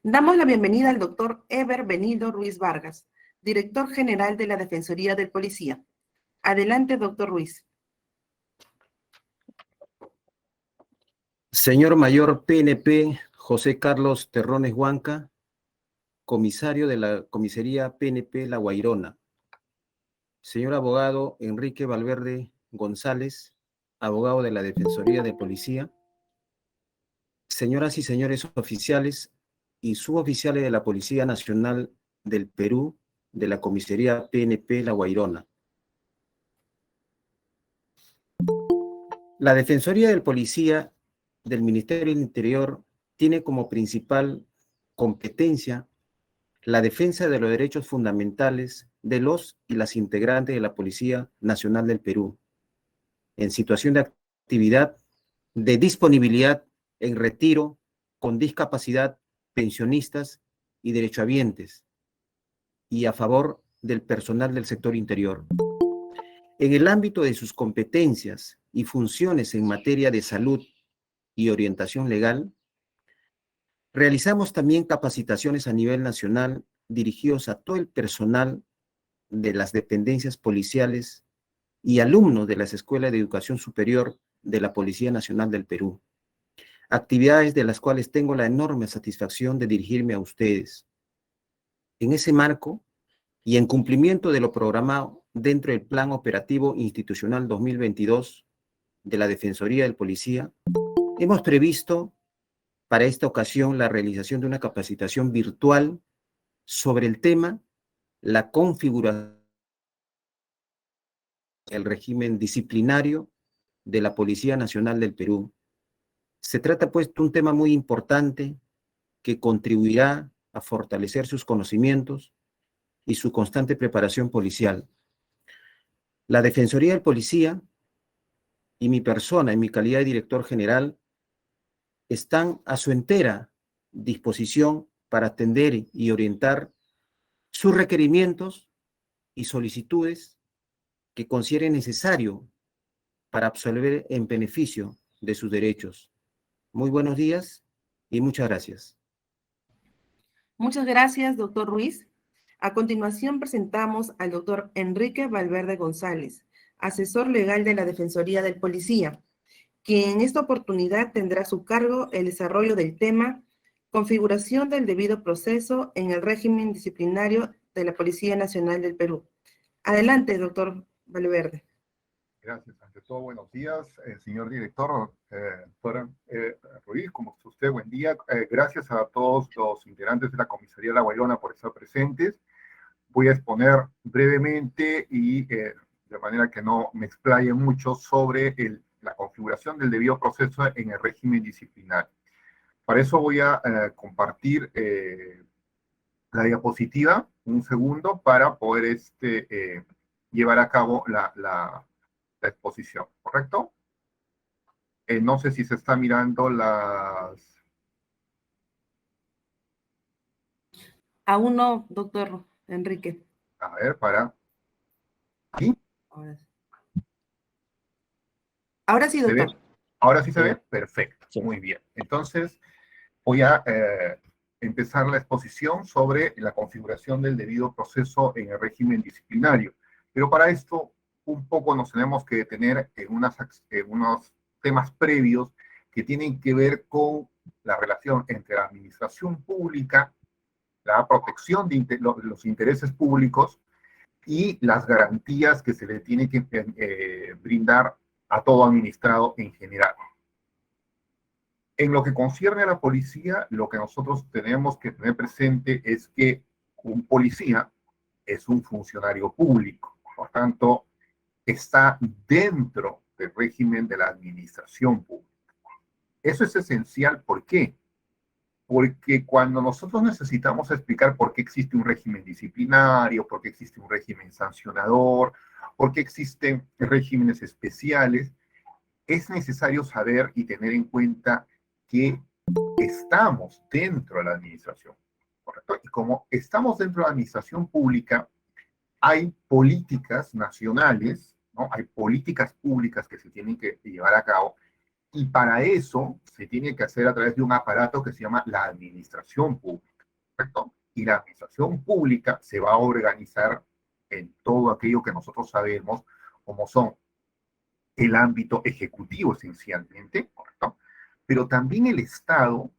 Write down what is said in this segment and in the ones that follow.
Damos la bienvenida al doctor Eber Benildo Ruiz Vargas, director general de la Defensoría del Policía. Adelante, doctor Ruiz. Señor Mayor PNP José Carlos Terrones Huanca, comisario de la Comisaría PNP La Guairona. Señor abogado Enrique Valverde González, abogado de la Defensoría de Policía. Señoras y señores oficiales y suboficiales de la Policía Nacional del Perú, de la Comisaría PNP La Guairona. La Defensoría del Policía del Ministerio del Interior tiene como principal competencia la defensa de los derechos fundamentales de los y las integrantes de la Policía Nacional del Perú, en situación de actividad, de disponibilidad, en retiro, con discapacidad, pensionistas y derechohabientes, y a favor del personal del sector interior. En el ámbito de sus competencias y funciones en materia de salud y orientación legal, realizamos también capacitaciones a nivel nacional dirigidos a todo el personal de las dependencias policiales y alumnos de las escuelas de educación superior de la Policía Nacional del Perú. Actividades de las cuales tengo la enorme satisfacción de dirigirme a ustedes. En ese marco y en cumplimiento de lo programado dentro del Plan Operativo Institucional 2022 de la Defensoría del Policía, hemos previsto para esta ocasión la realización de una capacitación virtual sobre el tema la configuración del régimen disciplinario de la Policía Nacional del Perú. Se trata pues de un tema muy importante que contribuirá a fortalecer sus conocimientos y su constante preparación policial. La Defensoría del Policía y mi persona, en mi calidad de director general, están a su entera disposición para atender y orientar sus requerimientos y solicitudes que consideren necesario para absolver en beneficio de sus derechos. Muy buenos días y muchas gracias. Muchas gracias, doctor Ruiz. A continuación presentamos al doctor Enrique Valverde González, asesor legal de la Defensoría del Policía, quien en esta oportunidad tendrá a su cargo el desarrollo del tema configuración del debido proceso en el régimen disciplinario de la Policía Nacional del Perú. Adelante, doctor Valverde. Gracias. Ante todo, buenos días, señor director, doctor Ruiz, ¿cómo está usted? Buen día. Gracias a todos los integrantes de la Comisaría La Guairona por estar presentes. Voy a exponer brevemente y de manera que no me explaye mucho sobre la configuración del debido proceso en el régimen disciplinario. Para eso voy a compartir la diapositiva, un segundo, para poder llevar a cabo la exposición, ¿correcto? No sé si se está mirando las... Aún no, doctor Enrique. A ver, para... ¿Aquí? Ahora sí, doctor. ¿Ahora sí se ve? Perfecto, sí. Muy bien. Entonces, voy a empezar la exposición sobre la configuración del debido proceso en el régimen disciplinario. Pero para esto, un poco nos tenemos que detener en unos temas previos que tienen que ver con la relación entre la administración pública, la protección de los intereses públicos y las garantías que se le tiene que brindar a todo administrado en general. En lo que concierne a la policía, lo que nosotros tenemos que tener presente es que un policía es un funcionario público, por tanto, está dentro del régimen de la administración pública. Eso es esencial, ¿por qué? Porque cuando nosotros necesitamos explicar por qué existe un régimen disciplinario, por qué existe un régimen sancionador, por qué existen regímenes especiales, es necesario saber y tener en cuenta que estamos dentro de la administración, ¿correcto? Y como estamos dentro de la administración pública, hay políticas nacionales, ¿no? Hay políticas públicas que se tienen que llevar a cabo, y para eso se tiene que hacer a través de un aparato que se llama la administración pública. y la administración pública se va a organizar en todo aquello que nosotros sabemos como son el ámbito ejecutivo esencialmente, ¿correcto? Pero también el Estado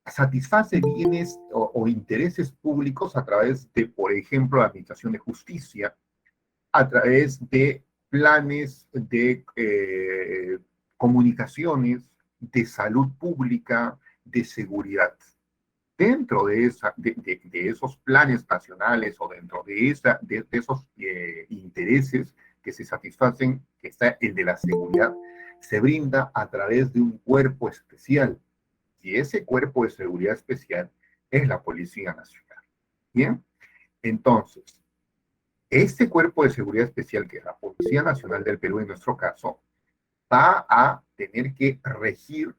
satisface bienes o intereses públicos a través de, por ejemplo, la Administración de Justicia, a través de planes de comunicaciones, de salud pública, de seguridad. Dentro de esos planes nacionales o dentro de esos intereses que se satisfacen, que está el de la seguridad, se brinda a través de un cuerpo especial. Y ese cuerpo de seguridad especial es la Policía Nacional. Bien, entonces, este cuerpo de seguridad especial, que es la Policía Nacional del Perú en nuestro caso, va a tener que regir,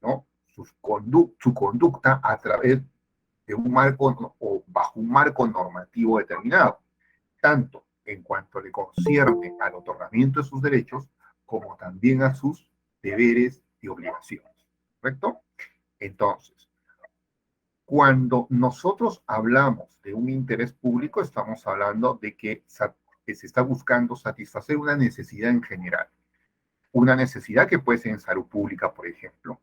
¿no?, su conducta a través de un marco o bajo un marco normativo determinado, tanto en cuanto le concierne al otorgamiento de sus derechos, como también a sus deberes y obligaciones. ¿Correcto? Entonces, cuando nosotros hablamos de un interés público, estamos hablando de que se está buscando satisfacer una necesidad en general. Una necesidad que puede ser en salud pública, por ejemplo.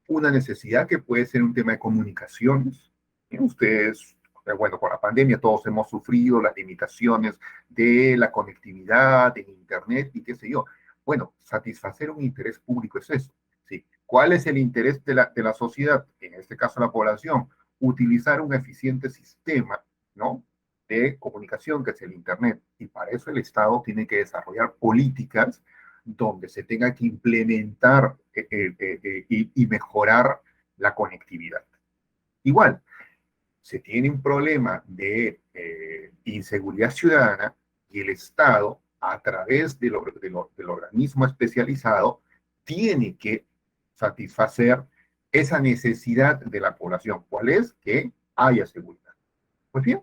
Una necesidad que puede ser un tema de comunicaciones. Ustedes, bueno, con la pandemia todos hemos sufrido las limitaciones de la conectividad, de Internet y qué sé yo. Bueno, satisfacer un interés público es eso. ¿Sí? ¿Cuál es el interés de la sociedad? En este caso, la población. Utilizar un eficiente sistema, ¿no?, de comunicación, que es el Internet. Y para eso el Estado tiene que desarrollar políticas donde se tenga que implementar y mejorar la conectividad. Igual, se tiene un problema de inseguridad ciudadana y el Estado, a través del organismo especializado, tiene que satisfacer esa necesidad de la población. ¿Cuál es? Que haya seguridad. Pues bien,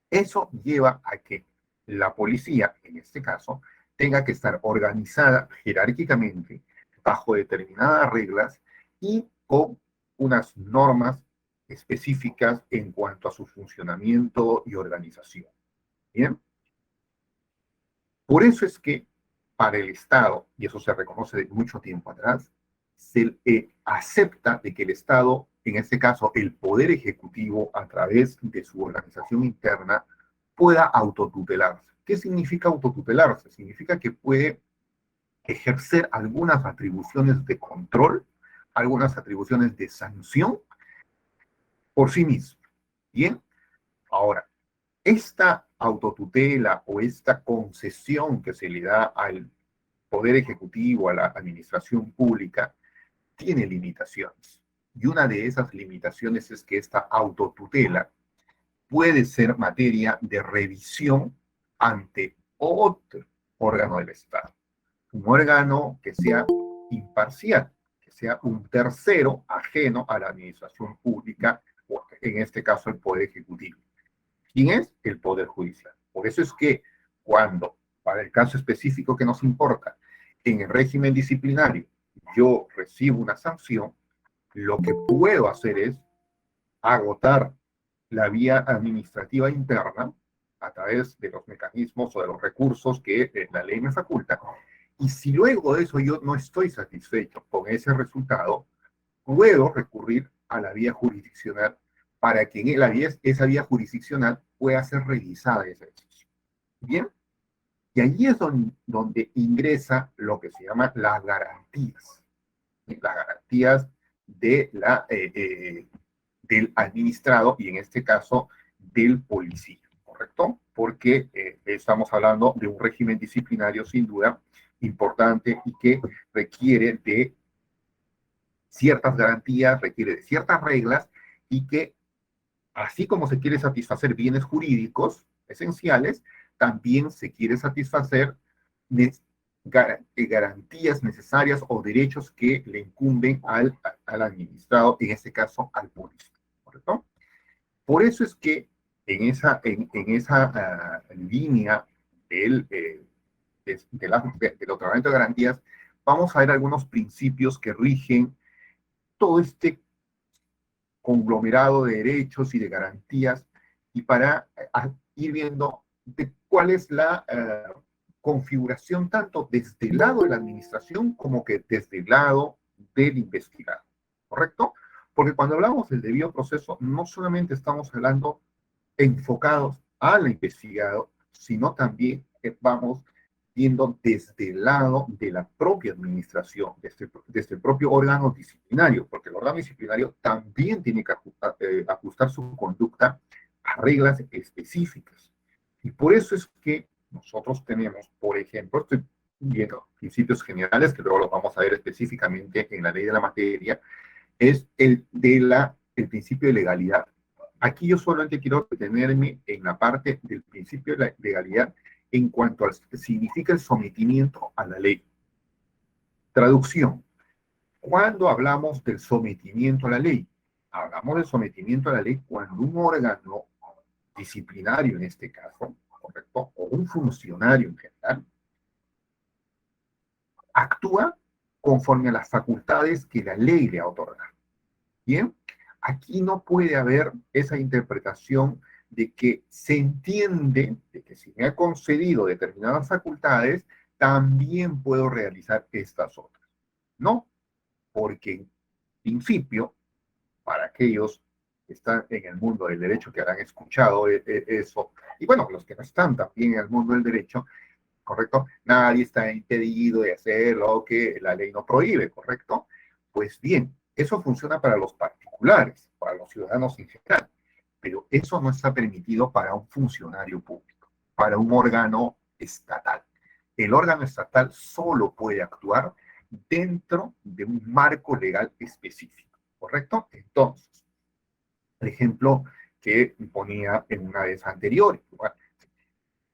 eso lleva a que la policía, en este caso, tenga que estar organizada jerárquicamente bajo determinadas reglas y con unas normas específicas en cuanto a su funcionamiento y organización. Bien, por eso es que para el Estado, y eso se reconoce de mucho tiempo atrás, se acepta de que el Estado, en este caso el Poder Ejecutivo, a través de su organización interna, pueda autotutelarse. ¿Qué significa autotutelarse? Significa que puede ejercer algunas atribuciones de control, algunas atribuciones de sanción por sí mismo. Bien, ahora, esta autotutela o esta concesión que se le da al Poder Ejecutivo, a la administración pública, tiene limitaciones. Y una de esas limitaciones es que esta autotutela puede ser materia de revisión ante otro órgano del Estado. Un órgano que sea imparcial, que sea un tercero ajeno a la administración pública, o en este caso el Poder Ejecutivo. ¿Quién es? El Poder Judicial. Por eso es que cuando, para el caso específico que nos importa, en el régimen disciplinario, yo recibo una sanción, lo que puedo hacer es agotar la vía administrativa interna a través de los mecanismos o de los recursos que la ley me faculta. Y si luego de eso yo no estoy satisfecho con ese resultado, puedo recurrir a la vía jurisdiccional para que esa vía jurisdiccional pueda ser revisada esa decisión. Bien, y allí es donde ingresa lo que se llama las garantías. Las garantías de del administrado y en este caso del policía, ¿correcto? Porque estamos hablando de un régimen disciplinario sin duda importante y que requiere de ciertas garantías, requiere de ciertas reglas y que así como se quiere satisfacer bienes jurídicos esenciales, también se quiere satisfacer garantías necesarias o derechos que le incumben al administrado, en este caso al policía, ¿correcto? Por eso es que en esa línea del otorgamiento de garantías, vamos a ver algunos principios que rigen todo este conglomerado de derechos y de garantías, y para ir viendo de cuál es la configuración tanto desde el lado de la administración como que desde el lado del investigado, ¿correcto? Porque cuando hablamos del debido proceso, no solamente estamos hablando enfocados al investigado, sino también vamos viendo desde el lado de la propia administración, desde el propio órgano disciplinario, porque el órgano disciplinario también tiene que ajustar su conducta a reglas específicas. Y por eso es que nosotros tenemos, por ejemplo, estoy viendo principios generales, que luego los vamos a ver específicamente en la ley de la materia, es el principio de legalidad. Aquí yo solamente quiero detenerme en la parte del principio de la legalidad en cuanto a lo que significa el sometimiento a la ley. Traducción. Cuando hablamos del sometimiento a la ley, hablamos del sometimiento a la ley cuando un órgano disciplinario en este caso, ¿correcto? O un funcionario en general, actúa conforme a las facultades que la ley le ha otorgado. Bien, aquí no puede haber esa interpretación de que se entiende de que si me ha concedido determinadas facultades, también puedo realizar estas otras. No, porque en principio, para aquellos que están en el mundo del derecho que habrán escuchado eso, y bueno, los que no están también en el mundo del derecho, ¿correcto? Nadie está impedido de hacer lo que la ley no prohíbe, ¿correcto? Pues bien, eso funciona para los particulares, para los ciudadanos en general, pero eso no está permitido para un funcionario público, para un órgano estatal. El órgano estatal solo puede actuar dentro de un marco legal específico, ¿correcto? Entonces, el ejemplo que ponía en una vez anterior, ¿verdad?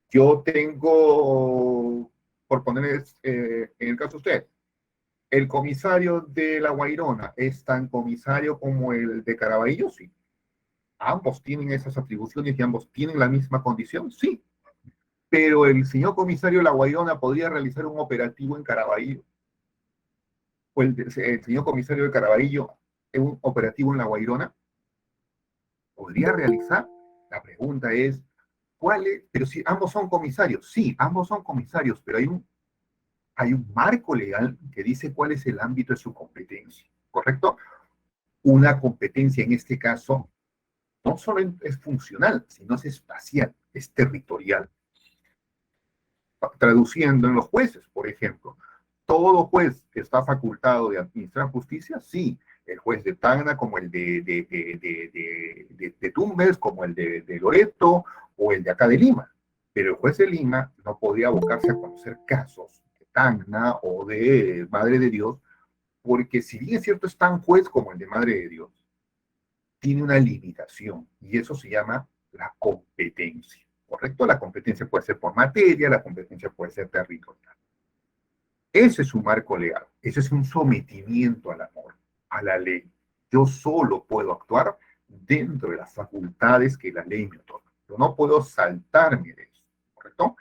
Yo tengo, por poner en el caso de usted, el comisario de La Guairona es tan comisario como el de Caraballo, sí. Ambos tienen esas atribuciones y ambos tienen la misma condición, sí. Pero el señor comisario de La Guairona podría realizar un operativo en Caraballo, o el señor comisario de Caraballo un operativo en La Guairona, podría realizar. La pregunta es, ¿cuál es? Pero si ambos son comisarios, sí, ambos son comisarios, pero hay un marco legal que dice cuál es el ámbito de su competencia, ¿correcto? Una competencia en este caso no solo es funcional, sino es espacial, es territorial. Traduciendo en los jueces, por ejemplo, todo juez que está facultado de administrar justicia, sí, el juez de Tacna como el de Tumbes, como el de Loreto o el de acá de Lima. Pero el juez de Lima no podía abocarse a conocer casos de Tacna o de Madre de Dios, porque si bien es cierto es tan juez como el de Madre de Dios, tiene una limitación y eso se llama la competencia, ¿correcto? La competencia puede ser por materia, la competencia puede ser territorial. Ese es un marco legal, ese es un sometimiento a la norma, a la ley. Yo solo puedo actuar dentro de las facultades que la ley me otorga. Yo no puedo saltarme de eso, ¿correcto?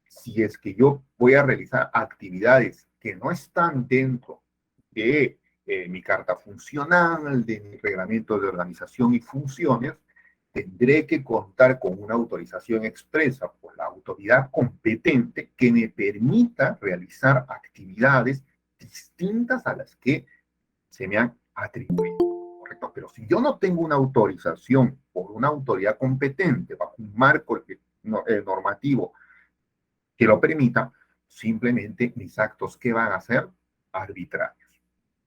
Si es que yo voy a realizar actividades que no están dentro de mi carta funcional, de mi reglamento de organización y funciones, tendré que contar con una autorización expresa por la autoridad competente que me permita realizar actividades distintas a las que se me han atribuido, ¿correcto? Pero si yo no tengo una autorización por una autoridad competente bajo un marco normativo que lo permita, simplemente mis actos, ¿qué van a ser? Arbitrarios.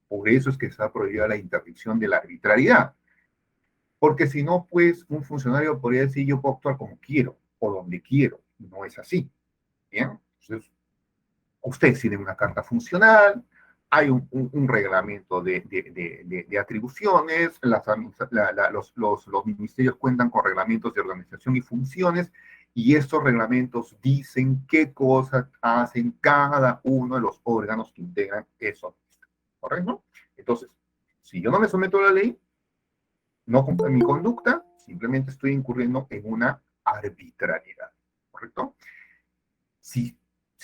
Por eso es que está prohibida la interdicción de la arbitrariedad. Porque si no, pues un funcionario podría decir yo puedo actuar como quiero o donde quiero. No es así. Bien, entonces ustedes tienen una carta funcional, hay un reglamento de atribuciones, los ministerios cuentan con reglamentos de organización y funciones, y estos reglamentos dicen qué cosas hacen cada uno de los órganos que integran eso. ¿Correcto? Entonces, si yo no me someto a la ley, no cumplo mi conducta, simplemente estoy incurriendo en una arbitrariedad. ¿Correcto? Si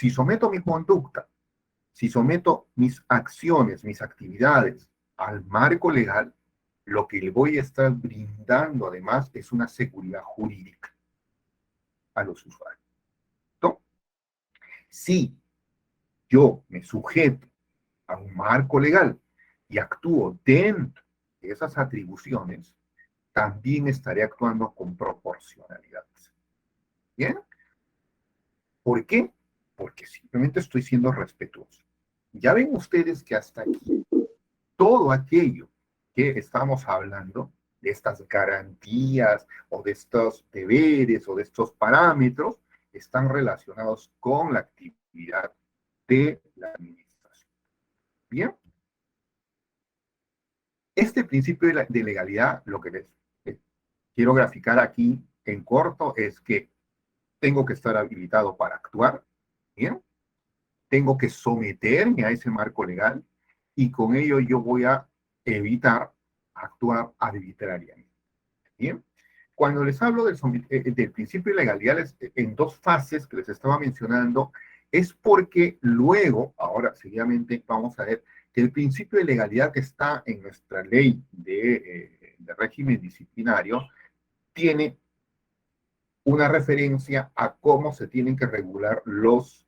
someto mi conducta, si someto mis acciones, mis actividades al marco legal, lo que le voy a estar brindando además es una seguridad jurídica a los usuarios. ¿No? Si yo me sujeto a un marco legal y actúo dentro de esas atribuciones, también estaré actuando con proporcionalidad. ¿Bien? ¿Por qué? Porque simplemente estoy siendo respetuoso. Ya ven ustedes que hasta aquí, todo aquello que estamos hablando, de estas garantías o de estos deberes o de estos parámetros, están relacionados con la actividad de la administración. Bien. Este principio de legalidad, lo que les quiero graficar aquí en corto es que tengo que estar habilitado para actuar, ¿bien? Tengo que someterme a ese marco legal y con ello yo voy a evitar actuar arbitrariamente, ¿bien? Cuando les hablo del principio de legalidad en dos fases que les estaba mencionando, es porque luego, ahora seguidamente vamos a ver que el principio de legalidad que está en nuestra ley de régimen disciplinario tiene una referencia a cómo se tienen que regular los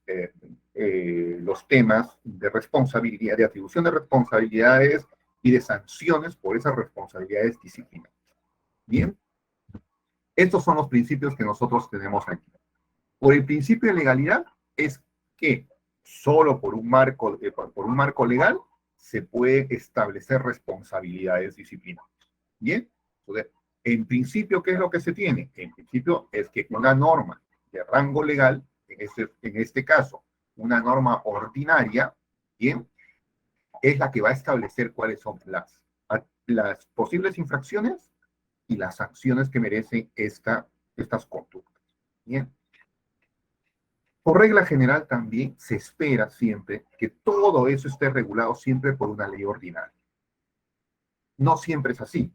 temas de responsabilidad, de atribución de responsabilidades y de sanciones por esas responsabilidades disciplinarias. Bien, estos son los principios que nosotros tenemos aquí. Por el principio de legalidad es que solo por un marco legal se puede establecer responsabilidades disciplinarias. Bien, entonces, en principio, ¿qué es lo que se tiene? En principio es que una norma de rango legal, en este caso, una norma ordinaria, bien, es la que va a establecer cuáles son las posibles infracciones y las sanciones que merecen estas conductas. Bien. Por regla general también se espera siempre que todo eso esté regulado siempre por una ley ordinaria. No siempre es así,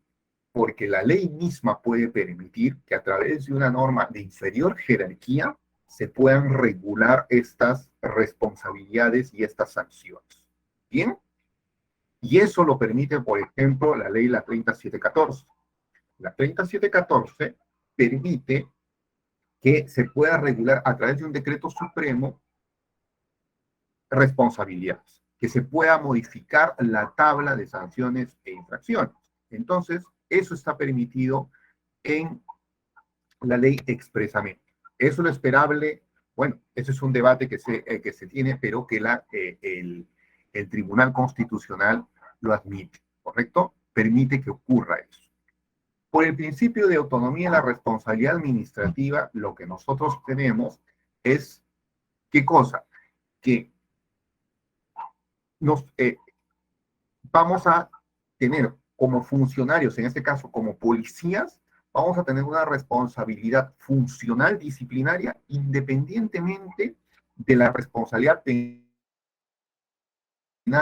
porque la ley misma puede permitir que a través de una norma de inferior jerarquía se puedan regular estas responsabilidades y estas sanciones. ¿Bien? Y eso lo permite, por ejemplo, la ley la 3714. La 3714 permite que se pueda regular a través de un decreto supremo responsabilidades, que se pueda modificar la tabla de sanciones e infracciones. Entonces, eso está permitido en la ley expresamente. ¿Es lo esperable? Bueno, ese es un debate que se tiene, pero que el Tribunal Constitucional lo admite, ¿correcto? Permite que ocurra eso. Por el principio de autonomía y la responsabilidad administrativa, lo que nosotros tenemos es, ¿qué cosa? Que vamos a tener como funcionarios, en este caso como policías, vamos a tener una responsabilidad funcional disciplinaria independientemente de la responsabilidad penal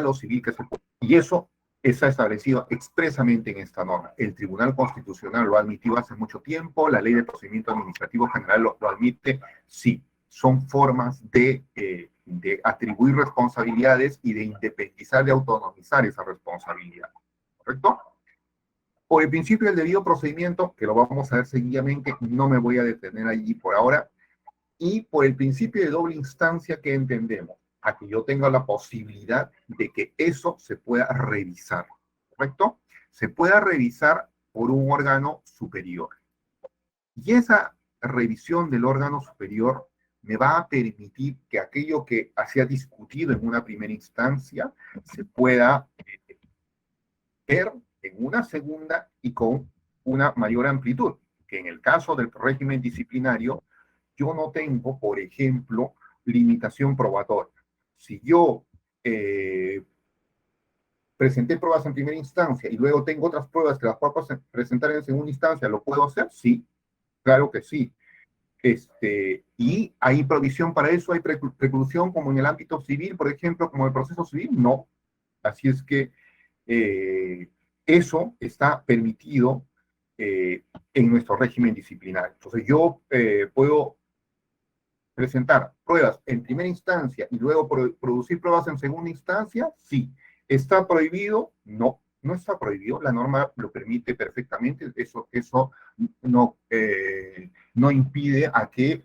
o civil que se puede. Y eso está establecido expresamente en esta norma. El Tribunal Constitucional lo admitió hace mucho tiempo, la Ley de Procedimiento Administrativo General lo admite, sí, son formas de atribuir responsabilidades y de independizar, de autonomizar esa responsabilidad, ¿correcto? Por el principio del debido procedimiento, que lo vamos a ver seguidamente, no me voy a detener allí por ahora, y por el principio de doble instancia, que entendemos a que yo tenga la posibilidad de que eso se pueda revisar, ¿correcto? Se pueda revisar por un órgano superior. Y esa revisión del órgano superior me va a permitir que aquello que se ha discutido en una primera instancia se pueda ver en una segunda y con una mayor amplitud, que en el caso del régimen disciplinario, yo no tengo, por ejemplo, limitación probatoria. Si yo presenté pruebas en primera instancia y luego tengo otras pruebas que las puedo presentar en segunda instancia, ¿lo puedo hacer? Sí, claro que sí. ¿Y hay provisión para eso? ¿Hay preclusión como en el ámbito civil, por ejemplo, como el proceso civil? No. Así es que eso está permitido en nuestro régimen disciplinario. Entonces yo puedo presentar pruebas en primera instancia y luego producir pruebas en segunda instancia, sí. ¿Está prohibido? No. no está prohibido, la norma lo permite perfectamente, eso no, no impide a que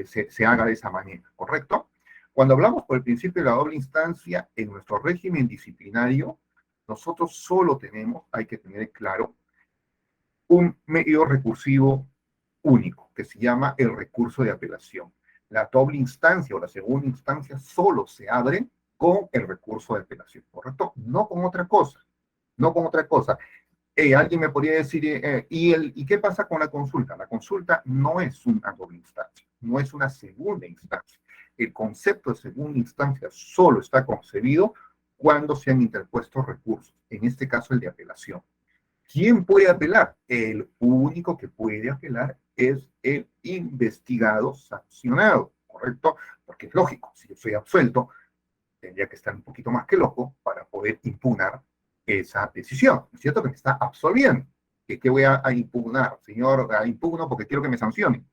se haga de esa manera, ¿correcto? Cuando hablamos por el principio de la doble instancia, en nuestro régimen disciplinario, nosotros solo tenemos, hay que tener claro, un medio recursivo único, que se llama el recurso de apelación. La doble instancia o la segunda instancia solo se abre con el recurso de apelación, ¿correcto? No con otra cosa, no con otra cosa. Alguien me podría decir, ¿y qué pasa con la consulta? La consulta no es una doble instancia, no es una segunda instancia. El concepto de segunda instancia solo está concebido cuando se han interpuesto recursos, en este caso el de apelación. ¿Quién puede apelar? El único que puede apelar es el investigado sancionado, ¿correcto? Porque es lógico, si yo soy absuelto, tendría que estar un poquito más que loco para poder impugnar esa decisión. ¿Es cierto? Que me está absolviendo. ¿Qué voy a impugnar? Señor, impugno porque quiero que me sancionen.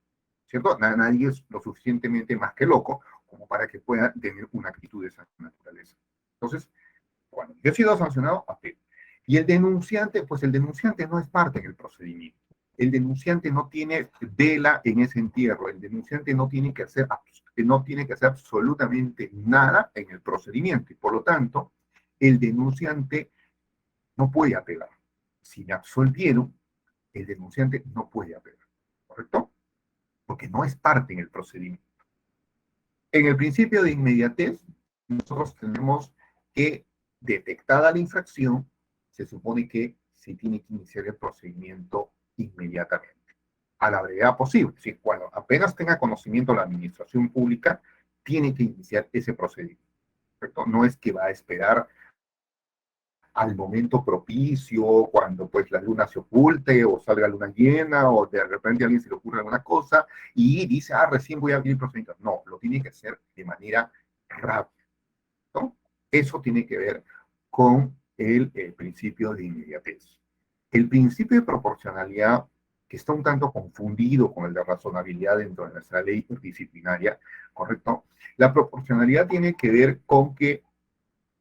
¿Cierto? Nadie es lo suficientemente más que loco como para que pueda tener una actitud de esa naturaleza. Entonces, cuando yo he sido sancionado, apelo. Y el denunciante, pues el denunciante no es parte en el procedimiento. El denunciante no tiene vela en ese entierro. El denunciante no tiene que hacer absolutamente nada en el procedimiento. Y por lo tanto, el denunciante no puede apelar. Si me absolvieron, el denunciante no puede apelar. ¿Correcto? Porque no es parte en el procedimiento. En el principio de inmediatez, nosotros tenemos que, detectada la infracción, se supone que se tiene que iniciar el procedimiento inmediatamente, a la brevedad posible. Es decir, cuando apenas tenga conocimiento la administración pública, tiene que iniciar ese procedimiento. ¿Correcto? No es que va a esperar al momento propicio, cuando pues la luna se oculte o salga luna llena o de repente a alguien se le ocurre alguna cosa y dice, recién voy a abrir el procedimiento. No, lo tiene que hacer de manera rápida, ¿no? Eso tiene que ver con el principio de inmediatez. El principio de proporcionalidad, que está un tanto confundido con el de razonabilidad dentro de nuestra ley disciplinaria, ¿correcto? La proporcionalidad tiene que ver con que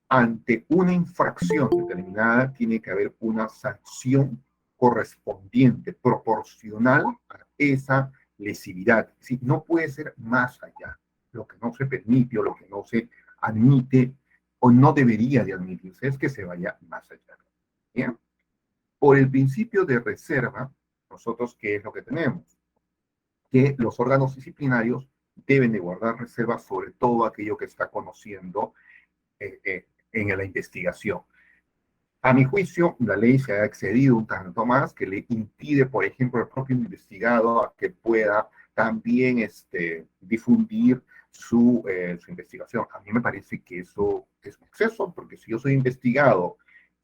ante una infracción determinada tiene que haber una sanción correspondiente, proporcional a esa lesividad. ¿Sí? No puede ser más allá. Lo que no se permite o lo que no se admite o no debería de admitirse es que se vaya más allá. ¿Bien? Por el principio de reserva, nosotros, ¿qué es lo que tenemos? Que los órganos disciplinarios deben de guardar reserva sobre todo aquello que está conociendo en la investigación. A mi juicio, la ley se ha excedido un tanto más, que le impide, por ejemplo, al propio investigado a que pueda también difundir su investigación. A mí me parece que eso es un exceso, porque si yo soy investigado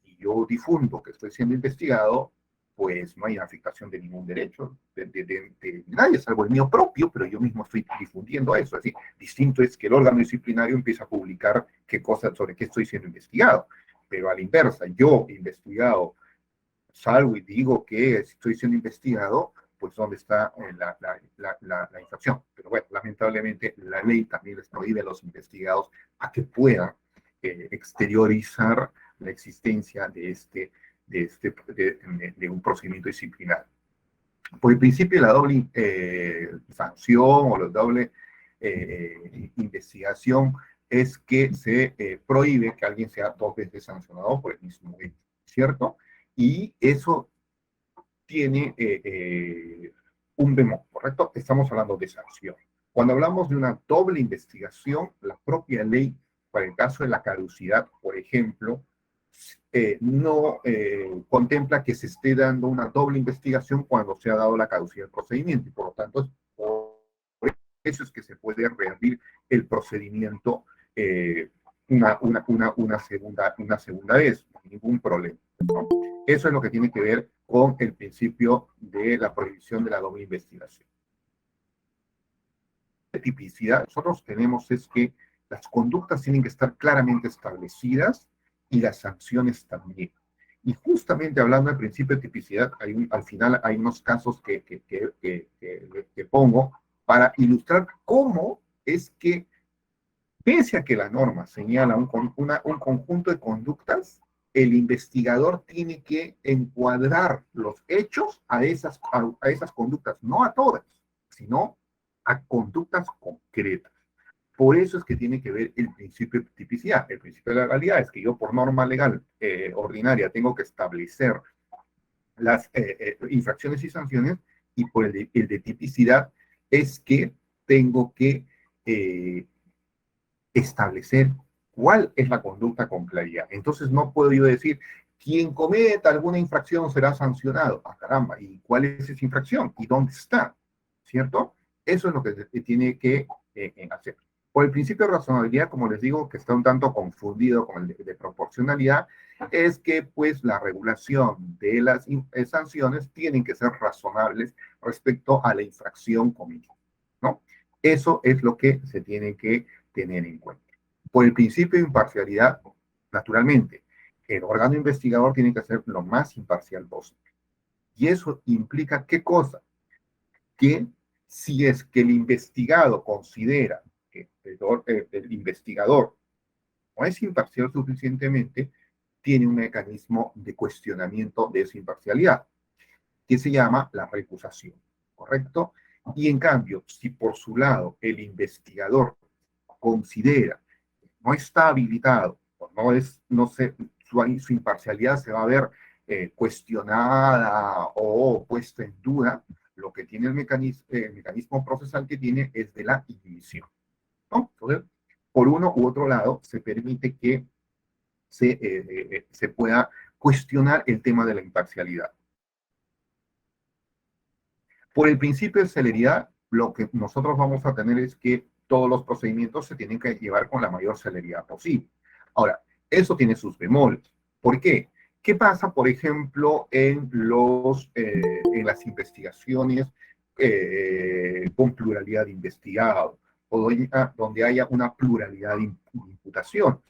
y yo difundo que estoy siendo investigado, pues no hay afectación de ningún derecho de nadie, salvo el mío propio, pero yo mismo estoy difundiendo eso. Así, distinto es que el órgano disciplinario empiece a publicar qué cosas sobre qué estoy siendo investigado. Pero a la inversa, yo investigado salgo y digo que estoy siendo investigado, pues ¿dónde está la infracción? Pero bueno, lamentablemente la ley también les prohíbe a los investigados a que puedan exteriorizar la existencia de un procedimiento disciplinario. Por el principio de la doble sanción o la doble investigación es que se prohíbe que alguien sea dos veces sancionado por el mismo hecho, ¿cierto? Y eso tiene un bemol, ¿correcto? Estamos hablando de sanción. Cuando hablamos de una doble investigación, la propia ley, para el caso de la caducidad, por ejemplo, no contempla que se esté dando una doble investigación cuando se ha dado la caducidad del procedimiento. Y por lo tanto, por eso es que se puede reabrir el procedimiento una segunda vez, sin ningún problema, ¿no? Eso es lo que tiene que ver con el principio de la prohibición de la doble investigación. La tipicidad, nosotros tenemos es que las conductas tienen que estar claramente establecidas y las sanciones también. Y justamente hablando del principio de tipicidad, al final hay unos casos que pongo para ilustrar cómo es que, pese a que la norma señala un conjunto de conductas, el investigador tiene que encuadrar los hechos a esas conductas, no a todas, sino a conductas concretas. Por eso es que tiene que ver el principio de tipicidad. El principio de legalidad es que yo por norma legal ordinaria tengo que establecer las infracciones y sanciones, y por el de tipicidad es que tengo que establecer cuál es la conducta con claridad. Entonces no puedo yo decir, quien cometa alguna infracción será sancionado. Ah, caramba, ¿y cuál es esa infracción? ¿Y dónde está? ¿Cierto? Eso es lo que se tiene que hacer. Por el principio de razonabilidad, como les digo, que está un tanto confundido con el de proporcionalidad, es que pues la regulación de las sanciones tienen que ser razonables respecto a la infracción cometida, ¿no? Eso es lo que se tiene que tener en cuenta. Por el principio de imparcialidad, naturalmente, el órgano investigador tiene que ser lo más imparcial posible. Y eso implica, ¿qué cosa? Que si es que el investigado considera que el investigador no es imparcial suficientemente, tiene un mecanismo de cuestionamiento de esa imparcialidad, que se llama la recusación, ¿correcto? Y en cambio, si por su lado el investigador considera que no está habilitado, o no sé, su imparcialidad se va a ver cuestionada o puesta en duda, lo que tiene el mecanismo procesal que tiene es de la inhibición, ¿no? Entonces, por uno u otro lado, se permite que se pueda cuestionar el tema de la imparcialidad. Por el principio de celeridad, lo que nosotros vamos a tener es que todos los procedimientos se tienen que llevar con la mayor celeridad posible. Ahora, eso tiene sus bemoles. ¿Por qué? ¿Qué pasa, por ejemplo, en las investigaciones con pluralidad de investigados, o donde haya una pluralidad de imputaciones?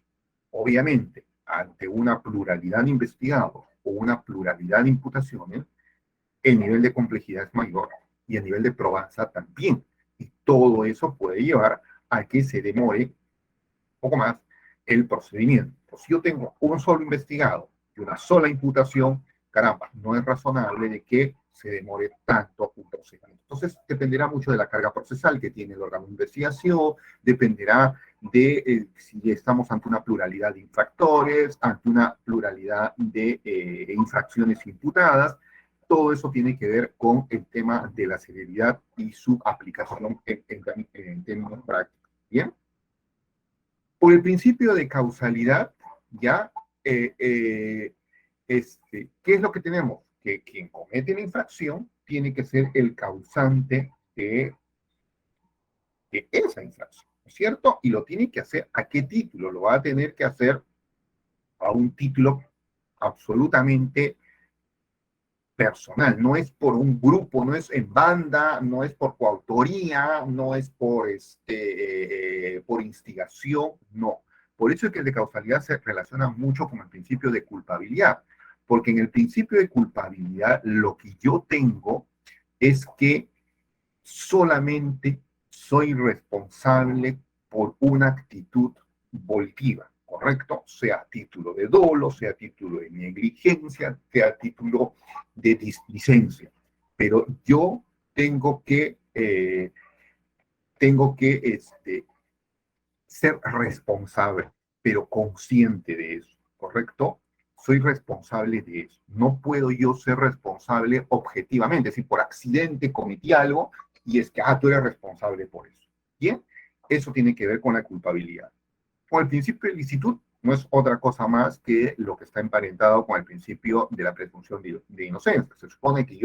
Obviamente, ante una pluralidad de investigados o una pluralidad de imputaciones, el nivel de complejidad es mayor y el nivel de probanza también. Y todo eso puede llevar a que se demore un poco más el procedimiento. Pues si yo tengo un solo investigado y una sola imputación, caramba, no es razonable de que se demore tanto un procedimiento. Entonces, dependerá mucho de la carga procesal que tiene el órgano de investigación, dependerá de si estamos ante una pluralidad de infractores, ante una pluralidad de infracciones imputadas. Todo eso tiene que ver con el tema de la celeridad y su aplicación en términos prácticos. ¿Bien? Por el principio de causalidad, ya, ¿qué es lo que tenemos? Que quien comete la infracción tiene que ser el causante de esa infracción, ¿no es cierto? Y lo tiene que hacer, ¿a qué título? Lo va a tener que hacer a un título absolutamente personal, no es por un grupo, no es en banda, no es por coautoría, no es por instigación, no. Por eso es que el de causalidad se relaciona mucho con el principio de culpabilidad, porque en el principio de culpabilidad lo que yo tengo es que solamente soy responsable por una actitud volitiva, ¿correcto? Sea a título de dolo, sea a título de negligencia, sea a título de dislicencia. Pero yo tengo que ser responsable, pero consciente de eso, ¿correcto? Soy responsable de eso. No puedo yo ser responsable objetivamente, es decir, por accidente cometí algo y es que, tú eres responsable por eso. Bien, eso tiene que ver con la culpabilidad. Con el principio de licitud no es otra cosa más que lo que está emparentado con el principio de la presunción de inocencia. Se supone que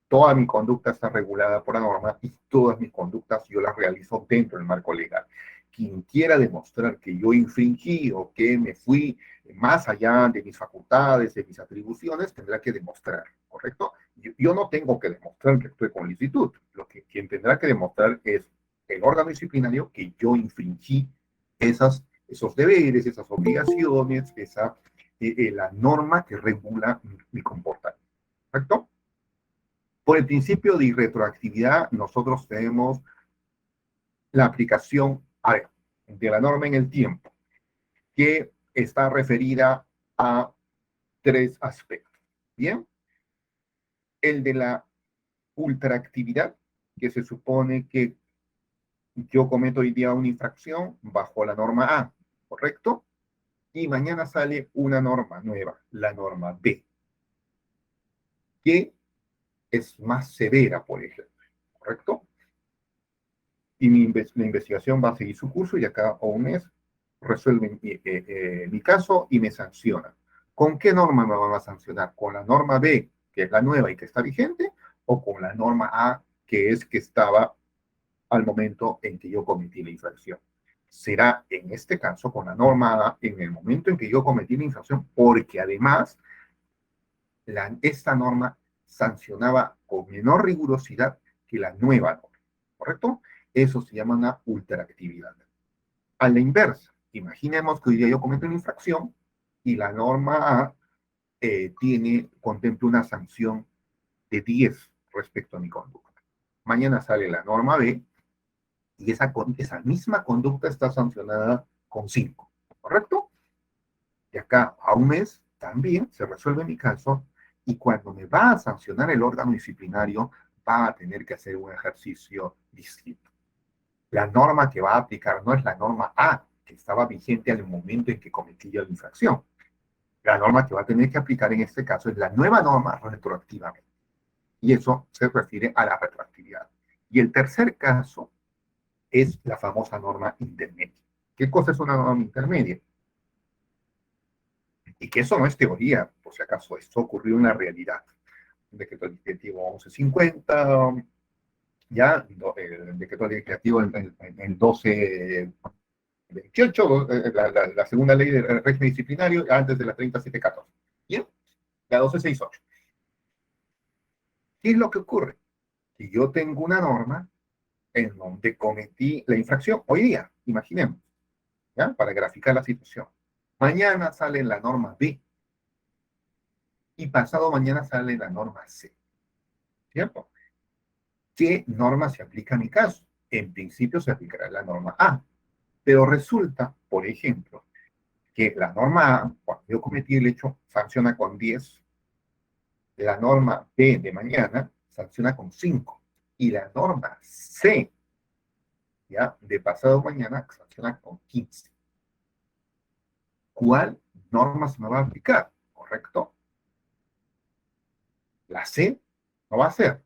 toda mi conducta está regulada por la norma y todas mis conductas yo las realizo dentro del marco legal. Quien quiera demostrar que yo infringí o que me fui más allá de mis facultades, de mis atribuciones, tendrá que demostrar, ¿correcto? Yo no tengo que demostrar que estoy con licitud. Quien tendrá que demostrar es el órgano disciplinario que yo infringí esos deberes, esas obligaciones, la norma que regula mi comportamiento, ¿correcto? Por el principio de irretroactividad, nosotros tenemos la aplicación de la norma en el tiempo, que está referida a tres aspectos. Bien, el de la ultraactividad, que se supone que yo cometo hoy día una infracción bajo la norma A, ¿correcto? Y mañana sale una norma nueva, la norma B, que es más severa, por ejemplo, ¿correcto? Y la investigación va a seguir su curso y acá a un mes resuelven mi caso y me sancionan. ¿Con qué norma me van a sancionar? ¿Con la norma B, que es la nueva y que está vigente, o con la norma A, que es que estaba al momento en que yo cometí la infracción? Será en este caso con la norma A en el momento en que yo cometí la infracción, porque además esta norma sancionaba con menor rigurosidad que la nueva norma, ¿correcto? Eso se llama una ultraactividad. A la inversa, imaginemos que hoy día yo cometo una infracción y la norma A contempla una sanción de 10 respecto a mi conducta. Mañana sale la norma B y esa misma conducta está sancionada con 5, ¿correcto? Y acá a un mes también se resuelve mi caso y cuando me va a sancionar el órgano disciplinario va a tener que hacer un ejercicio distinto. La norma que va a aplicar no es la norma A, que estaba vigente al momento en que cometí la infracción. La norma que va a tener que aplicar en este caso es la nueva norma retroactivamente. Y eso se refiere a la retroactividad. Y el tercer caso es la famosa norma intermedia. ¿Qué cosa es una norma intermedia? Y que eso no es teoría, por si acaso, esto ocurrió en la realidad. El decreto legislativo 1150, ya, el decreto legislativo en 1228, la segunda ley del régimen disciplinario, antes de la 3714. Bien, la 1268. ¿Qué es lo que ocurre? Que yo tengo una norma en donde cometí la infracción hoy día, imaginemos, ¿ya? Para graficar la situación. Mañana sale la norma B y pasado mañana sale la norma C, ¿cierto? ¿Qué norma se aplica a mi caso? En principio se aplicará la norma A, pero resulta, por ejemplo, que la norma A, cuando yo cometí el hecho, sanciona con 10, la norma B de mañana sanciona con 5, y la norma C, ya, de pasado mañana sanciona con 15. ¿Cuál norma se me va a aplicar? ¿Correcto? La C no va a ser.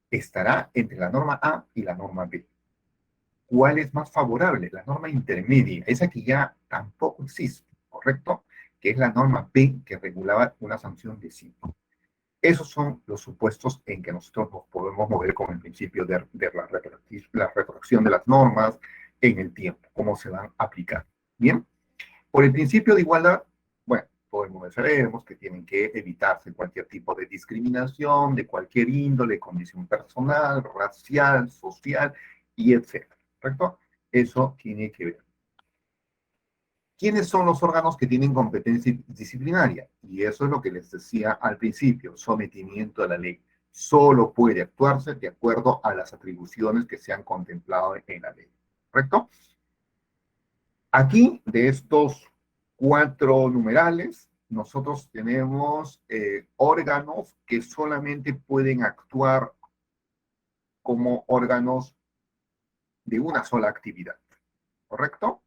Estará entre la norma A y la norma B. ¿Cuál es más favorable? La norma intermedia, esa que ya tampoco existe, ¿correcto? Que es la norma B que regulaba una sanción de 5. Esos son los supuestos en que nosotros nos podemos mover con el principio de la retroacción de las normas en el tiempo, cómo se van a aplicar. Bien, por el principio de igualdad, bueno, todo el mundo sabemos que tienen que evitarse cualquier tipo de discriminación, de cualquier índole, condición personal, racial, social, y etcétera, ¿correcto? Eso tiene que ver. ¿Quiénes son los órganos que tienen competencia disciplinaria? Y eso es lo que les decía al principio, sometimiento a la ley. Solo puede actuarse de acuerdo a las atribuciones que se han contemplado en la ley, ¿correcto? Aquí, de estos 4 numerales, nosotros tenemos órganos que solamente pueden actuar como órganos de una sola actividad, ¿correcto?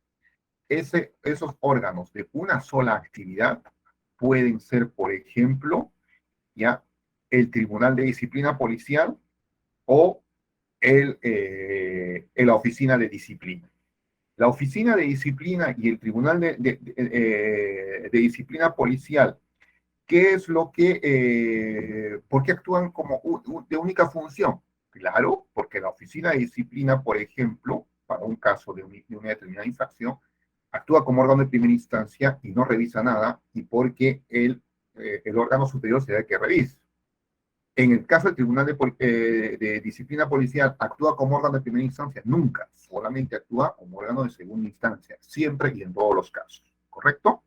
Esos órganos de una sola actividad pueden ser, por ejemplo, ya el Tribunal de Disciplina Policial o la Oficina de Disciplina. La Oficina de Disciplina y el Tribunal de Disciplina Policial, ¿qué es lo que, por qué actúan como de única función? Claro, porque la Oficina de Disciplina, por ejemplo, para un caso de una determinada infracción, actúa como órgano de primera instancia y no revisa nada, y porque el órgano superior será el que revise. En el caso del Tribunal de Disciplina Policial, ¿actúa como órgano de primera instancia? Nunca, solamente actúa como órgano de segunda instancia, siempre y en todos los casos, ¿correcto?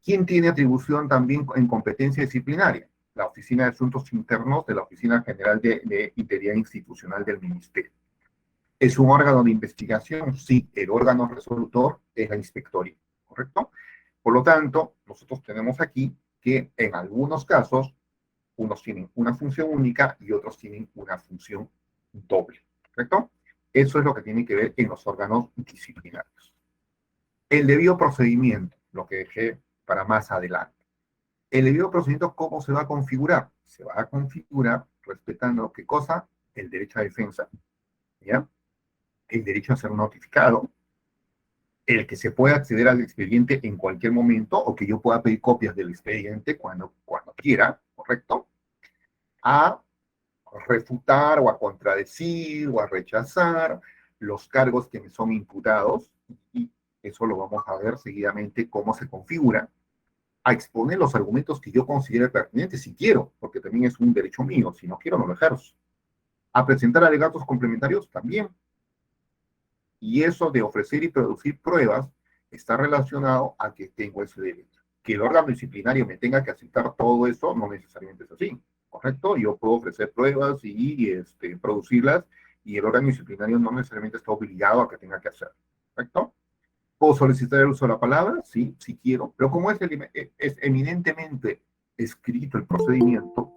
¿Quién tiene atribución también en competencia disciplinaria? La Oficina de Asuntos Internos de la Oficina General de Integridad Institucional del Ministerio. ¿Es un órgano de investigación? Sí, el órgano resolutor es la inspectoría, ¿correcto? Por lo tanto, nosotros tenemos aquí que en algunos casos, unos tienen una función única y otros tienen una función doble, ¿correcto? Eso es lo que tiene que ver en los órganos disciplinarios. El debido procedimiento, lo que dejé para más adelante. El debido procedimiento, ¿cómo se va a configurar? Se va a configurar respetando, ¿qué cosa? El derecho a defensa, ¿ya? El derecho a ser notificado, el que se pueda acceder al expediente en cualquier momento o que yo pueda pedir copias del expediente cuando quiera, ¿correcto? A refutar o a contradecir o a rechazar los cargos que me son imputados, y eso lo vamos a ver seguidamente cómo se configura, a exponer los argumentos que yo considere pertinentes si quiero, porque también es un derecho mío, si no quiero no lo ejerzo, a presentar alegatos complementarios también, y eso de ofrecer y producir pruebas está relacionado a que tengo ese derecho. Que el órgano disciplinario me tenga que aceptar todo eso no necesariamente es así, ¿correcto? Yo puedo ofrecer pruebas y producirlas, y el órgano disciplinario no necesariamente está obligado a que tenga que hacerlo, ¿correcto? ¿Puedo solicitar el uso de la palabra? Sí, si quiero, pero como es eminentemente escrito el procedimiento,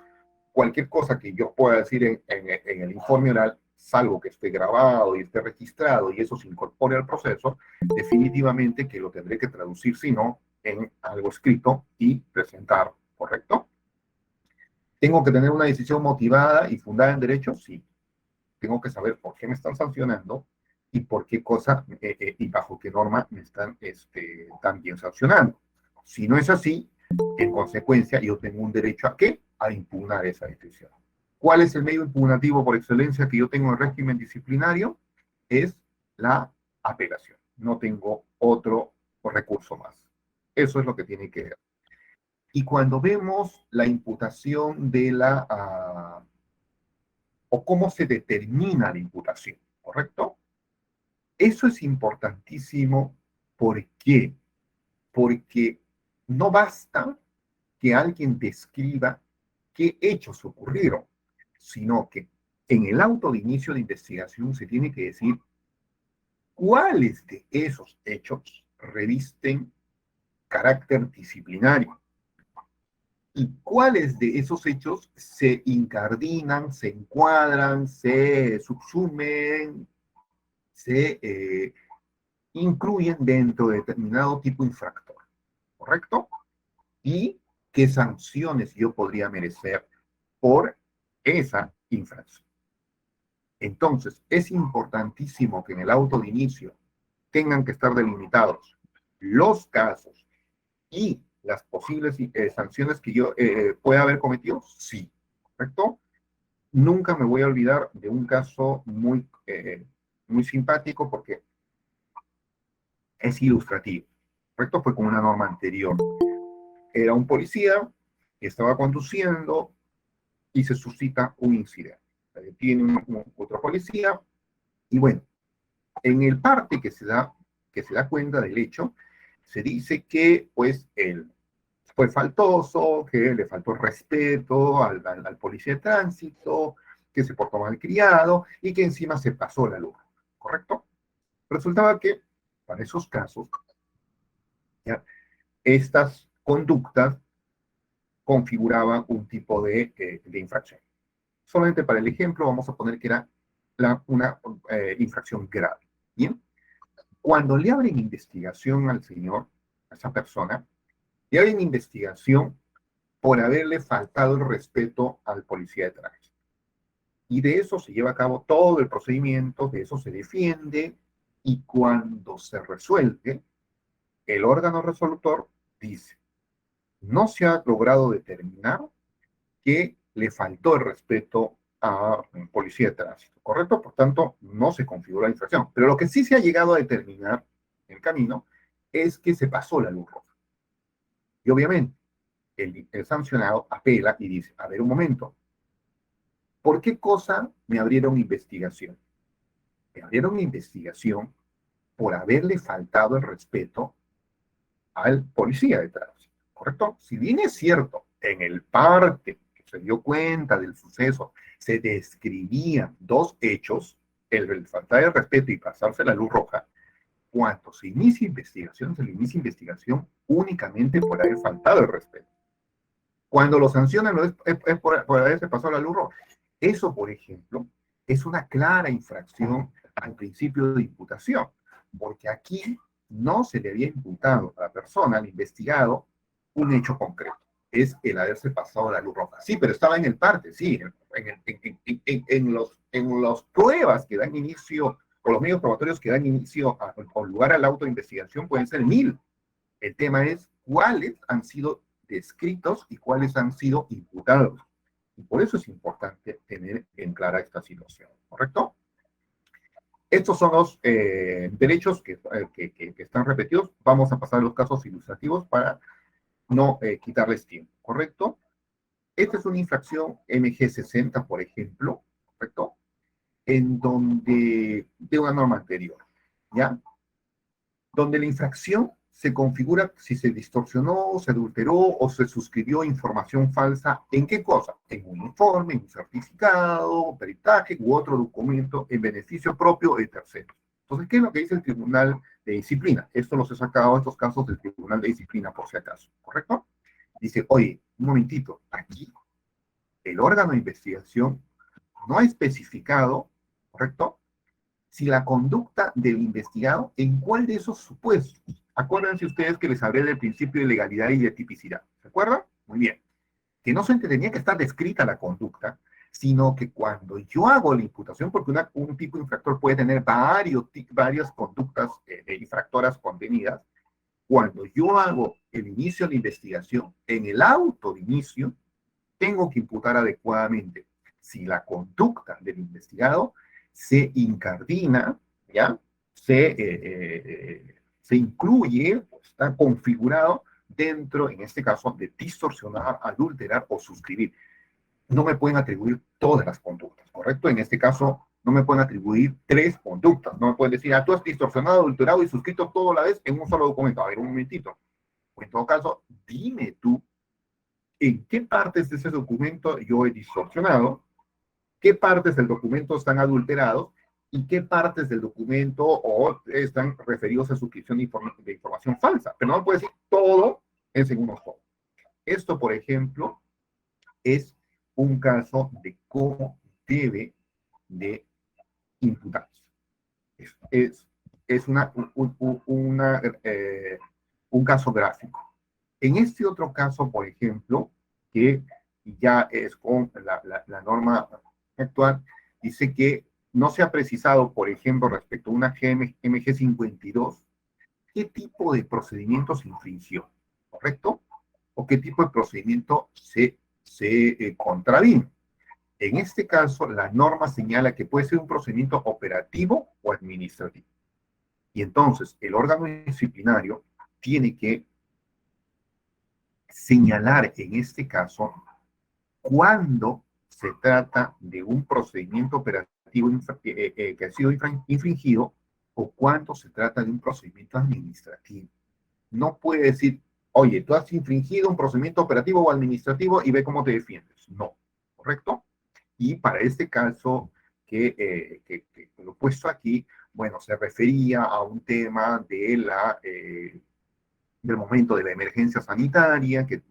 cualquier cosa que yo pueda decir en el informe oral, salvo que esté grabado y esté registrado y eso se incorpore al proceso, definitivamente que lo tendré que traducir, si no, en algo escrito y presentar, ¿correcto? ¿Tengo que tener una decisión motivada y fundada en derechos? Sí. Tengo que saber por qué me están sancionando y por qué cosa y bajo qué norma me están también sancionando. Si no es así, en consecuencia, yo tengo un derecho a ¿qué? A impugnar esa decisión. ¿Cuál es el medio impugnativo por excelencia que yo tengo en el régimen disciplinario? Es la apelación. No tengo otro recurso más. Eso es lo que tiene que ver. Y cuando vemos la imputación de o cómo se determina la imputación, ¿correcto? Eso es importantísimo. ¿Por qué? Porque no basta que alguien describa qué hechos ocurrieron, sino que en el auto de inicio de investigación se tiene que decir cuáles de esos hechos revisten carácter disciplinario y cuáles de esos hechos se incardinan, se encuadran, se subsumen, se incluyen dentro de determinado tipo infractor, ¿correcto? Y qué sanciones yo podría merecer por esa infracción. Entonces, es importantísimo que en el auto de inicio tengan que estar delimitados los casos y las posibles sanciones que yo pueda haber cometido, sí, ¿correcto? Nunca me voy a olvidar de un caso muy simpático porque es ilustrativo, ¿correcto? Fue con una norma anterior. Era un policía que estaba conduciendo y se suscita un incidente. Detiene otro policía y bueno, en el parte que se da cuenta del hecho, se dice que pues él fue faltoso, que le faltó respeto al policía de tránsito, que se portó mal criado y que encima se pasó la luz, ¿correcto? Resultaba que para esos casos, ¿ya? Estas conductas configuraban un tipo de infracción. Solamente para el ejemplo vamos a poner que era una infracción grave. Bien, cuando le abren investigación al señor, a esa persona, le abren investigación por haberle faltado el respeto al policía de tránsito. Y de eso se lleva a cabo todo el procedimiento, de eso se defiende, y cuando se resuelve, el órgano resolutor dice, no se ha logrado determinar que le faltó el respeto a un policía de tránsito, ¿correcto? Por tanto, no se configura la infracción. Pero lo que sí se ha llegado a determinar en el camino es que se pasó la luz roja. Y obviamente, el sancionado apela y dice, a ver un momento, ¿por qué cosa me abrieron investigación? Me abrieron investigación por haberle faltado el respeto al policía de tránsito, ¿correcto? Si bien es cierto, en el parte que se dio cuenta del suceso, se describían dos hechos, el faltar el respeto y pasarse la luz roja, cuando se inicia investigación, se le inicia investigación únicamente por haber faltado el respeto. Cuando lo sancionan es por haberse pasado la luz roja. Eso, por ejemplo, es una clara infracción al principio de imputación, porque aquí no se le había imputado a la persona, al investigado, un hecho concreto. Es el haberse pasado la luz roja. Sí, pero estaba en el parte, sí, en las pruebas que dan inicio, o los medios probatorios que dan inicio o lugar a la autoinvestigación pueden ser 1000. El tema es cuáles han sido descritos y cuáles han sido imputados. Y por eso es importante tener en clara esta situación, ¿correcto? Estos son los derechos que están repetidos. Vamos a pasar a los casos ilustrativos para no quitarles tiempo, ¿correcto? Esta es una infracción MG60, por ejemplo, ¿correcto? En donde, de una norma anterior, ¿ya? Donde la infracción se configura si se distorsionó, se adulteró o se suscribió información falsa. ¿En qué cosa? En un informe, en un certificado, peritaje u otro documento en beneficio propio de terceros. Entonces, ¿qué es lo que dice el Tribunal de Disciplina? Esto los he sacado, estos casos del Tribunal de Disciplina, por si acaso, ¿correcto? Dice, oye, un momentito, aquí el órgano de investigación no ha especificado, ¿correcto?, si la conducta del investigado, ¿en cuál de esos supuestos? Acuérdense ustedes que les hablé del principio de legalidad y de tipicidad. ¿Se acuerdan? Muy bien. Que no se tenía que estar descrita la conducta, sino que cuando yo hago la imputación, porque un tipo infractor puede tener varias conductas infractoras contenidas, cuando yo hago el inicio de la investigación, en el auto de inicio, tengo que imputar adecuadamente si la conducta del investigado se incardina, ¿ya? Se incluye, está configurado dentro, en este caso, de distorsionar, adulterar o suscribir. No me pueden atribuir todas las conductas, ¿correcto? En este caso, no me pueden atribuir 3 conductas. No me pueden decir, tú has distorsionado, adulterado y suscrito todo a la vez en un solo documento. A ver, un momentito. En todo caso, dime tú en qué partes de ese documento yo he distorsionado, qué partes del documento están adulterados y qué partes del documento o están referidos a suscripción de información falsa. Pero no me puede decir todo es en uno solo. Esto, por ejemplo, es un caso de cómo debe de imputarse. Es un caso gráfico. En este otro caso, por ejemplo, que ya es con la norma actual, dice que no se ha precisado, por ejemplo, respecto a una MG52, qué tipo de procedimiento se infringió, ¿correcto? O qué tipo de procedimiento se contravino. En este caso, la norma señala que puede ser un procedimiento operativo o administrativo. Y entonces, el órgano disciplinario tiene que señalar en este caso cuando se trata de un procedimiento operativo que ha sido infringido o cuando se trata de un procedimiento administrativo. No puede decir, oye, tú has infringido un procedimiento operativo o administrativo y ve cómo te defiendes. No, ¿correcto? Y para este caso que lo he puesto aquí, bueno, se refería a un tema del momento de la emergencia sanitaria, que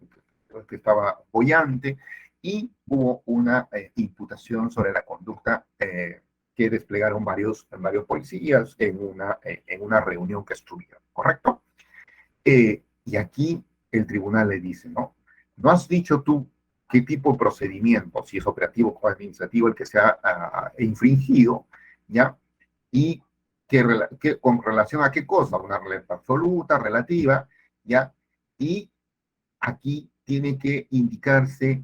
estaba boyante, y hubo una imputación sobre la conducta que desplegaron varios policías en una reunión que estuvieron, ¿correcto? Y aquí el tribunal le dice, ¿no? ¿No has dicho tú qué tipo de procedimiento, si es operativo o administrativo, el que se ha infringido, ¿ya? Y con relación a qué cosa, una relación absoluta, relativa, ¿ya? Y aquí tiene que indicarse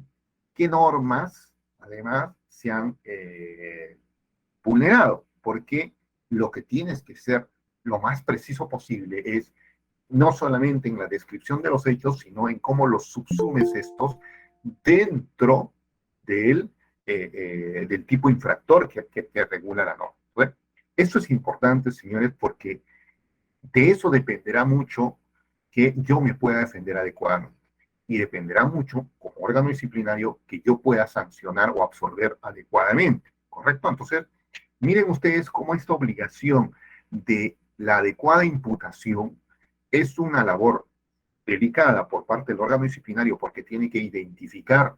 qué normas, además, se han vulnerado, porque lo que tienes que ser lo más preciso posible es no solamente en la descripción de los hechos, sino en cómo los subsumes estos dentro del tipo infractor que regula la norma. Bueno, esto es importante, señores, porque de eso dependerá mucho que yo me pueda defender adecuadamente. Y dependerá mucho, como órgano disciplinario, que yo pueda sancionar o absorber adecuadamente. ¿Correcto? Entonces, miren ustedes cómo esta obligación de la adecuada imputación es una labor delicada por parte del órgano disciplinario porque tiene que identificar,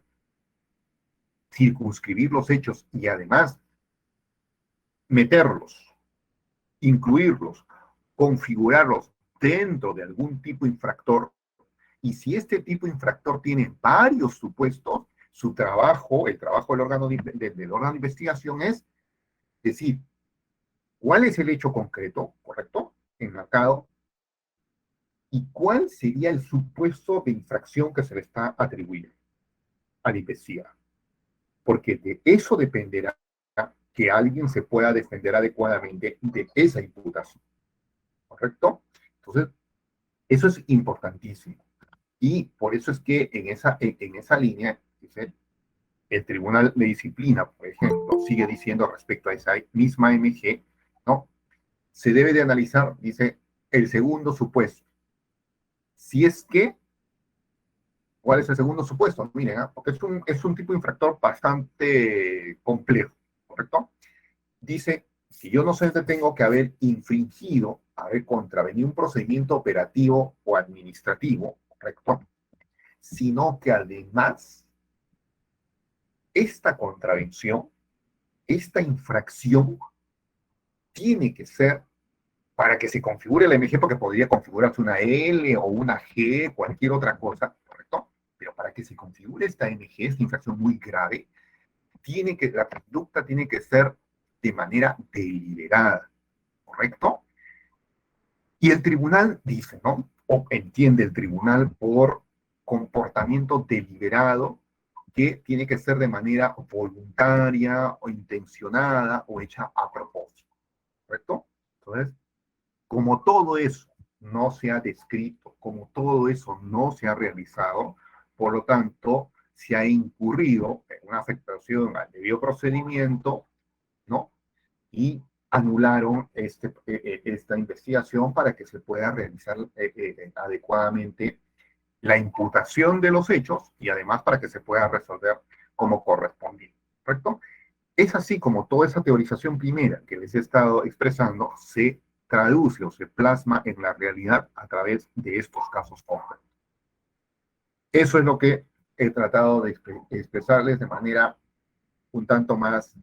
circunscribir los hechos y además meterlos, incluirlos, configurarlos dentro de algún tipo infractor. Y si este tipo infractor tiene varios supuestos, su trabajo, el trabajo del órgano de investigación es decir, ¿cuál es el hecho concreto, correcto, enmarcado? ¿Y cuál sería el supuesto de infracción que se le está atribuyendo al investigador? Porque de eso dependerá que alguien se pueda defender adecuadamente de esa imputación, ¿correcto? Entonces, eso es importantísimo. Y por eso es que en esa línea, dice, el Tribunal de Disciplina, por ejemplo, sigue diciendo respecto a esa misma MG, ¿no? Se debe de analizar, dice, el segundo supuesto. Si es que, ¿cuál es el segundo supuesto? Miren, porque es un tipo de infractor bastante complejo, ¿correcto? Dice, si yo no sé que tengo que haber infringido, haber contravenido un procedimiento operativo o administrativo, ¿correcto? Sino que además, esta contravención, esta infracción, tiene que ser para que se configure la MG, porque podría configurarse una L o una G, cualquier otra cosa, ¿correcto? Pero para que se configure esta MG, esta infracción muy grave, la conducta tiene que ser de manera deliberada, ¿correcto? Y el tribunal dice, ¿no? O entiende el tribunal por comportamiento deliberado que tiene que ser de manera voluntaria o intencionada o hecha a propósito, ¿correcto? Entonces, como todo eso no se ha descrito, como todo eso no se ha realizado, por lo tanto, se ha incurrido en una afectación al debido procedimiento, ¿no? Y anularon esta investigación para que se pueda realizar adecuadamente la imputación de los hechos y además para que se pueda resolver como corresponde, ¿correcto? Es así como toda esa teorización primera que les he estado expresando se traduce o se plasma en la realidad a través de estos casos concretos. Eso es lo que he tratado de expresarles de manera un tanto más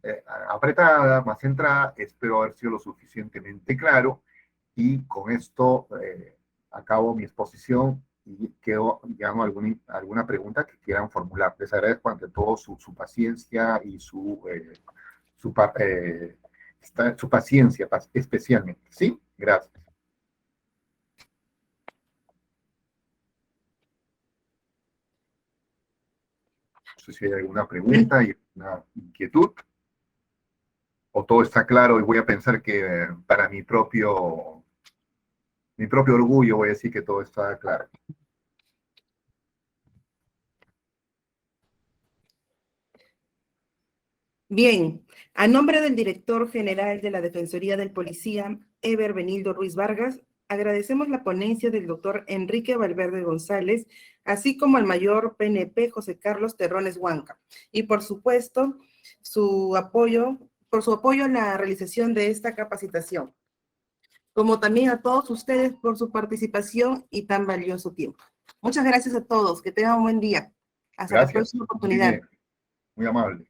apretada, más centrada. Espero haber sido lo suficientemente claro y con esto acabo mi exposición y quedo, digamos, alguna pregunta que quieran formular. Les agradezco ante todo su paciencia y su paciencia especialmente. ¿Sí? Gracias. No sé si hay alguna pregunta y alguna inquietud. O todo está claro y voy a pensar que para mi propio orgullo voy a decir que todo está claro. Bien, a nombre del director general de la Defensoría del Policía, Eber Benildo Ruiz Vargas, agradecemos la ponencia del doctor Enrique Valverde González, así como al mayor PNP José Carlos Terrones Huanca, y por supuesto, por su apoyo en la realización de esta capacitación, como también a todos ustedes por su participación y tan valioso tiempo. Muchas gracias a todos, que tengan un buen día. Hasta la próxima oportunidad. Muy amable.